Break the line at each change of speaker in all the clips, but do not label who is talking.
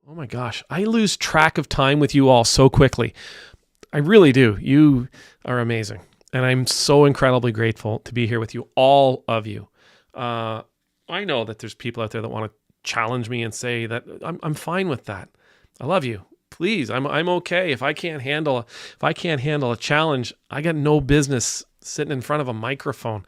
Oh my gosh, I lose track of time with you all so quickly. I really do. You are amazing. And I'm so incredibly grateful to be here with you, all of you. I know that there's people out there that want to challenge me and say that I'm fine with that. I love you. Please, I'm okay. If I can't handle a challenge, I got no business sitting in front of a microphone.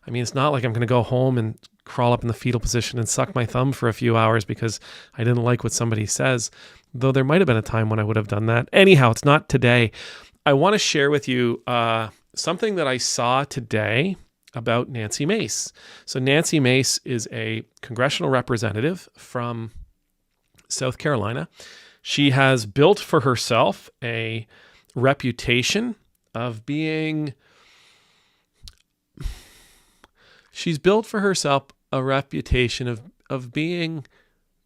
I mean, it's not like I'm going to go home and crawl up in the fetal position and suck my thumb for a few hours because I didn't like what somebody says, though there might have been a time when I would have done that. Anyhow, it's not today. I want to share with you something that I saw today about Nancy Mace. So Nancy Mace is a congressional representative from South Carolina. She has built for herself a reputation of being... She's built for herself a reputation of being,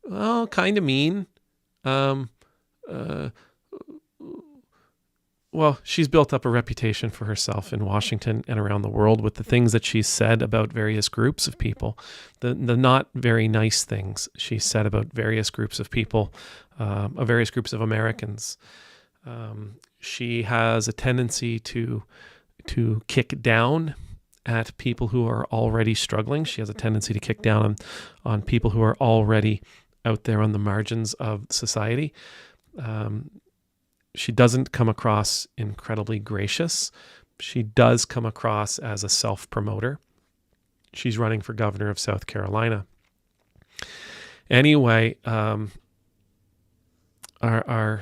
well, kind of mean. Well, she's built up a reputation for herself in Washington and around the world with the things that she's said about various groups of people, the not very nice things she's said about various groups of people, various groups of Americans. She has a tendency to kick down at people who are already struggling. She has a tendency to kick down on people who are already out there on the margins of society. She doesn't come across incredibly gracious. She does come across as a self-promoter. She's running for governor of South Carolina. Anyway, our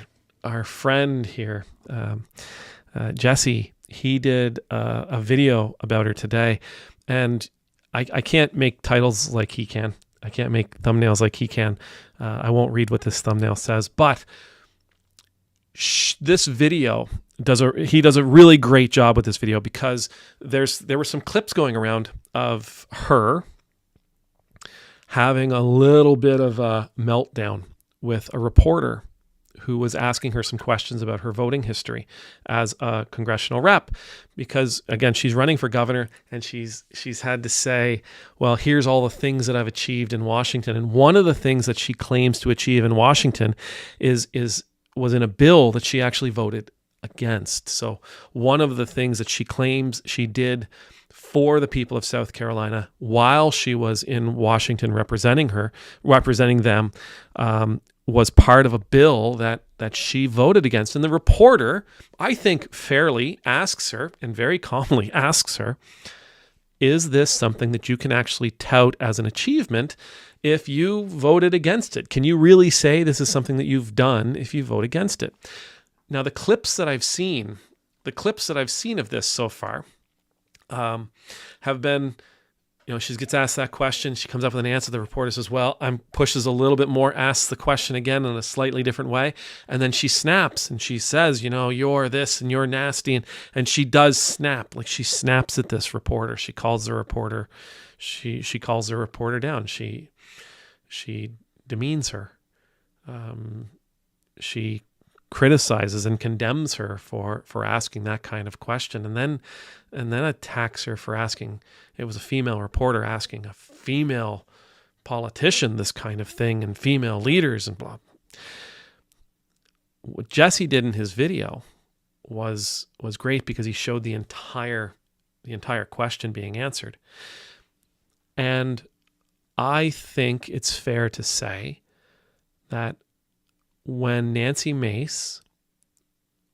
friend here, Jesse, he did a video about her today, and I can't make titles like he can. I can't make thumbnails like he can. I won't read what this thumbnail says, but this video he does a really great job with this video because there were some clips going around of her having a little bit of a meltdown with a reporter who was asking her some questions about her voting history as a congressional rep, because again, she's running for governor and she's had to say, well, here's all the things that I've achieved in Washington. And one of the things that she claims to achieve in Washington was in a bill that she actually voted against. So one of the things that she claims she did for the people of South Carolina while she was in Washington representing them, was part of a bill that she voted against. And the reporter, I think fairly, asks her, and very calmly asks her, is this something that you can actually tout as an achievement if you voted against it? Can you really say this is something that you've done if you vote against it? Now, the clips that I've seen of this so far have been, she gets asked that question. She comes up with an answer. The reporter says, well, pushes a little bit more, asks the question again in a slightly different way. And then she snaps and she says, you're this and you're nasty. And she does snap. Like, she snaps at this reporter. She calls the reporter. She calls the reporter down. She demeans her. She criticizes and condemns her for asking that kind of question, and then attacks her for asking. It was a female reporter asking a female politician this kind of thing, and female leaders and blah. What Jesse did in his video was great because he showed the entire question being answered. And I think it's fair to say that when Nancy Mace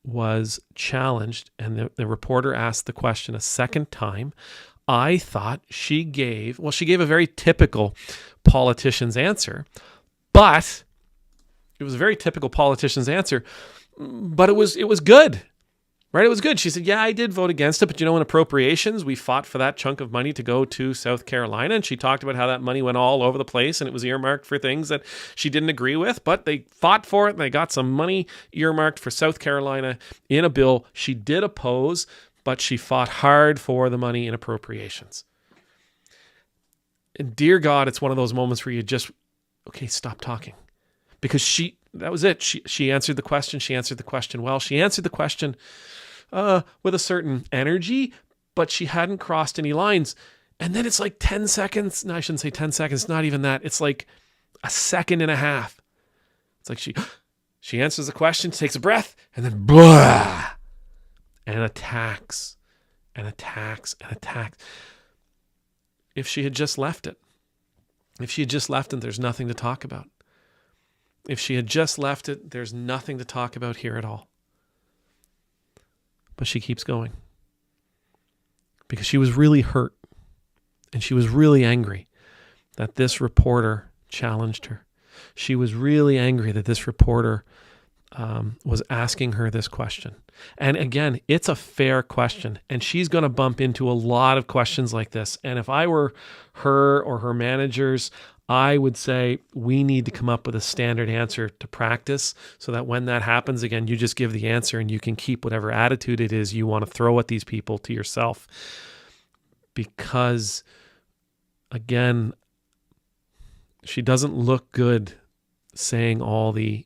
was challenged and the reporter asked the question a second time, I thought she gave a very typical politician's answer, but it was a very typical politician's answer, but it was good. Right? It was good. She said, yeah, I did vote against it, but in appropriations, we fought for that chunk of money to go to South Carolina. And she talked about how that money went all over the place and it was earmarked for things that she didn't agree with, but they fought for it and they got some money earmarked for South Carolina in a bill she did oppose, but she fought hard for the money in appropriations. And dear God, it's one of those moments where you just, okay, stop talking. Because that was it. She answered the question. She answered the question well. She answered the question with a certain energy, but she hadn't crossed any lines. And then it's like 10 seconds. No, I shouldn't say 10 seconds. Not even that. It's like a second and a half It's like she answers the question, takes a breath, and then blah, and attacks and attacks and attacks. If she had just left it, there's nothing to talk about. If she had just left it, there's nothing to talk about here at all. But she keeps going because she was really hurt and she was really angry that this reporter challenged her. She was really angry that this reporter was asking her this question. And again, it's a fair question, and she's going to bump into a lot of questions like this. And if I were her or her managers, I would say we need to come up with a standard answer to practice so that when that happens again, you just give the answer and you can keep whatever attitude it is you want to throw at these people to yourself. Because again, she doesn't look good saying all the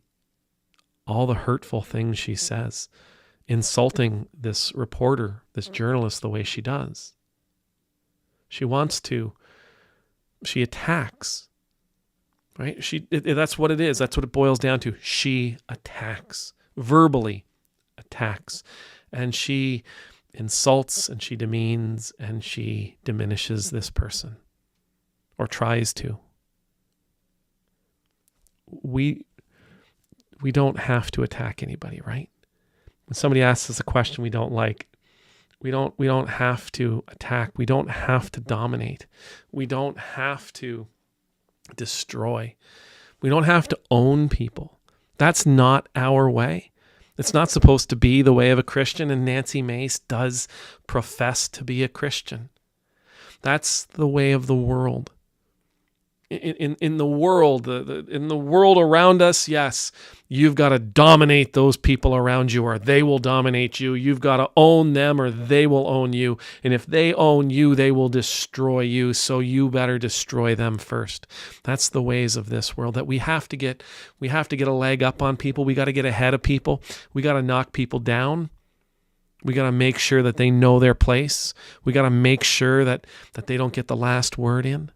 hurtful things she says, insulting this reporter, this journalist the way she does. She attacks. Right? That's what it is. That's what it boils down to. She attacks, verbally attacks. And she insults and she demeans and she diminishes this person, or tries to. We don't have to attack anybody, right? When somebody asks us a question we don't like, we don't have to attack. We don't have to dominate. We don't have to destroy. We don't have to own people. That's not our way. It's not supposed to be the way of a Christian, and Nancy Mace does profess to be a Christian. That's the way of the world. In the world, in the world around us, yes, you've got to dominate those people around you, or they will dominate you. You've got to own them, or they will own you. And if they own you, they will destroy you. So you better destroy them first. That's the ways of this world. That we have to get a leg up on people. We got to get ahead of people. We got to knock people down. We got to make sure that they know their place. We got to make sure that they don't get the last word in.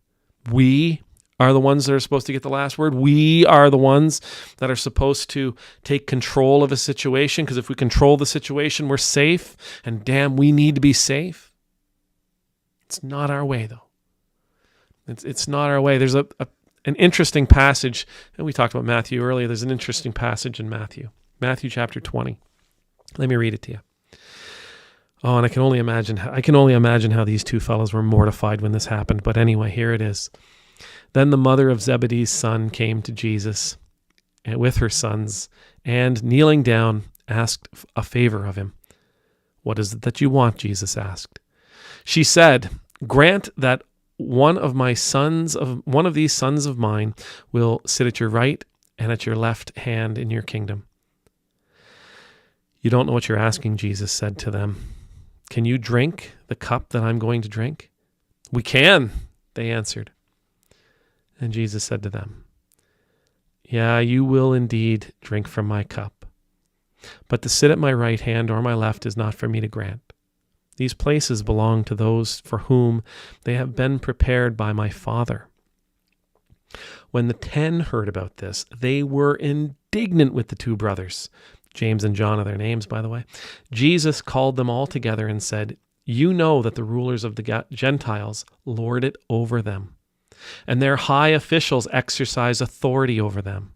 We are the ones that are supposed to get the last word. We are the ones that are supposed to take control of a situation, because if we control the situation, we're safe. And damn, we need to be safe. It's not our way, though. It's not our way. There's an interesting passage, and we talked about Matthew earlier. There's an interesting passage in Matthew chapter 20. Let me read it to you. Oh, and I can only imagine how these two fellows were mortified when this happened. But anyway, here it is. Then the mother of Zebedee's son came to Jesus with her sons, and kneeling down, asked a favor of him. "What is it that you want?" Jesus asked. She said, "Grant that one of these sons of mine will sit at your right and at your left hand in your kingdom." "You don't know what you're asking," Jesus said to them. "Can you drink the cup that I'm going to drink?" "We can," they answered. And Jesus said to them, "Yeah, you will indeed drink from my cup. But to sit at my right hand or my left is not for me to grant. These places belong to those for whom they have been prepared by my Father." When the 10 heard about this, they were indignant with the two brothers. James and John are their names, by the way. Jesus called them all together and said, "You know that the rulers of the Gentiles lord it over them, and their high officials exercise authority over them.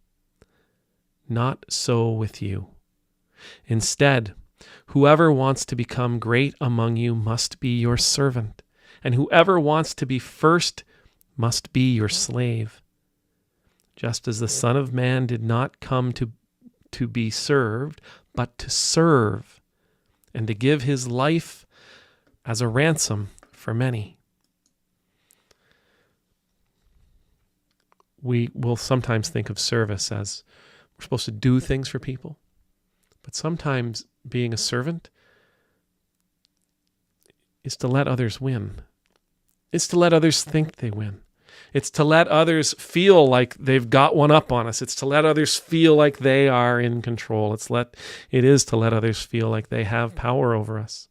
Not so with you. Instead, whoever wants to become great among you must be your servant, and whoever wants to be first must be your slave. Just as the Son of Man did not come to be served, but to serve, and to give his life as a ransom for many." We will sometimes think of service as we're supposed to do things for people, but sometimes being a servant is to let others win. It's to let others think they win. It's to let others feel like they've got one up on us. It's to let others feel like they are in control. It is to let others feel like they have power over us.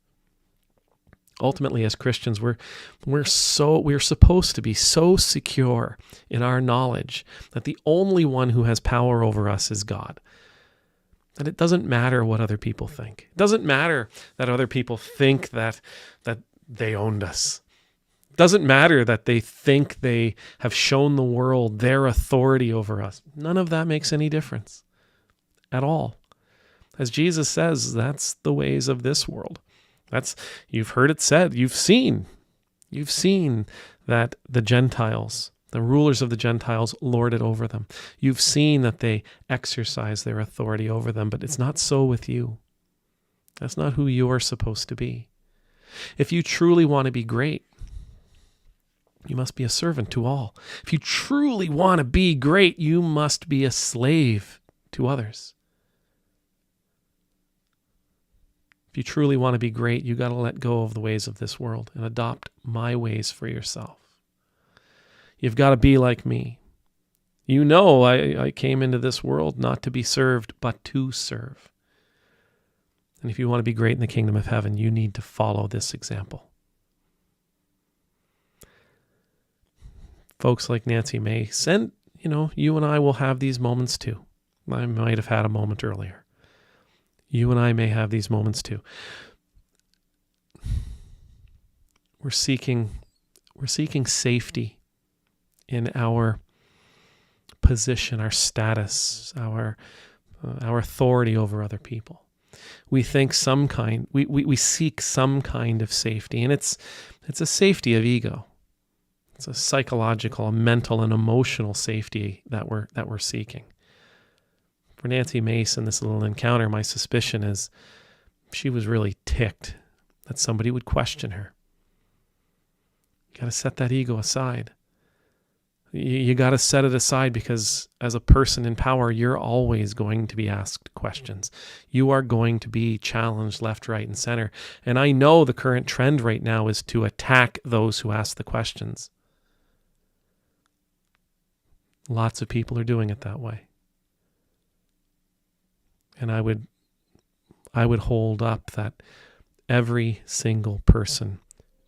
Ultimately, as Christians, we're supposed to be so secure in our knowledge that the only one who has power over us is God. That it doesn't matter what other people think. It doesn't matter that other people think that they owned us. It doesn't matter that they think they have shown the world their authority over us. None of that makes any difference at all. As Jesus says, that's the ways of this world. You've heard it said, you've seen that the Gentiles, the rulers of the Gentiles, lord it over them. You've seen that they exercise their authority over them, but it's not so with you. That's not who you're supposed to be. If you truly want to be great, you must be a servant to all. If you truly want to be great, you must be a slave to others. If you truly want to be great, you got to let go of the ways of this world and adopt my ways for yourself. You've got to be like me. You know, I came into this world not to be served, but to serve. And if you want to be great in the kingdom of heaven, you need to follow this example. Folks like Nancy Mace, and you and I will have these moments too. I might have had a moment earlier. You and I may have these moments too. We're seeking safety in our position, our status, our authority over other people. We think we seek some kind of safety, and it's a safety of ego. It's a psychological, a mental, and emotional safety that we're seeking. For Nancy Mace in this little encounter, my suspicion is she was really ticked that somebody would question her. You got to set that ego aside. You got to set it aside, because as a person in power, you're always going to be asked questions. You are going to be challenged left, right, and center. And I know the current trend right now is to attack those who ask the questions. Lots of people are doing it that way. And I would hold up that every single person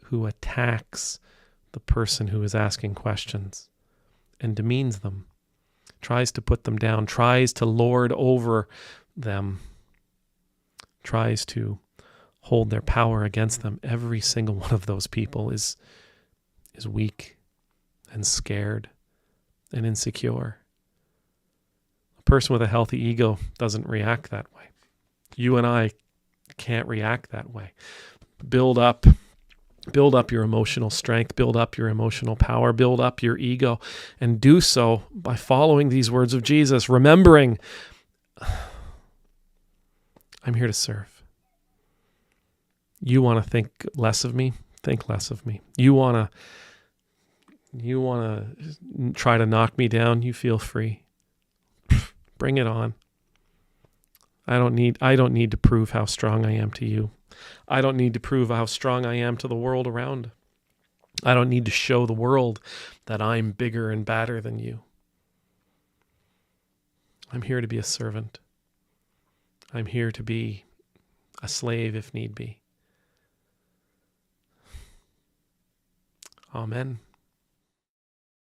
who attacks the person who is asking questions and demeans them, tries to put them down, tries to lord over them, tries to hold their power against them, every single one of those people is weak and scared and insecure. A person with a healthy ego doesn't react that way. You and I can't react that way. Build up your emotional strength, build up your emotional power, build up your ego, and do so by following these words of Jesus, remembering, I'm here to serve. You want to think less of me? Think less of me. You want to try to knock me down? You feel free. Bring it on. I don't need to prove how strong I am to you. I don't need to prove how strong I am to the world around. I don't need to show the world that I'm bigger and badder than you. I'm here to be a servant. I'm here to be a slave if need be. Amen.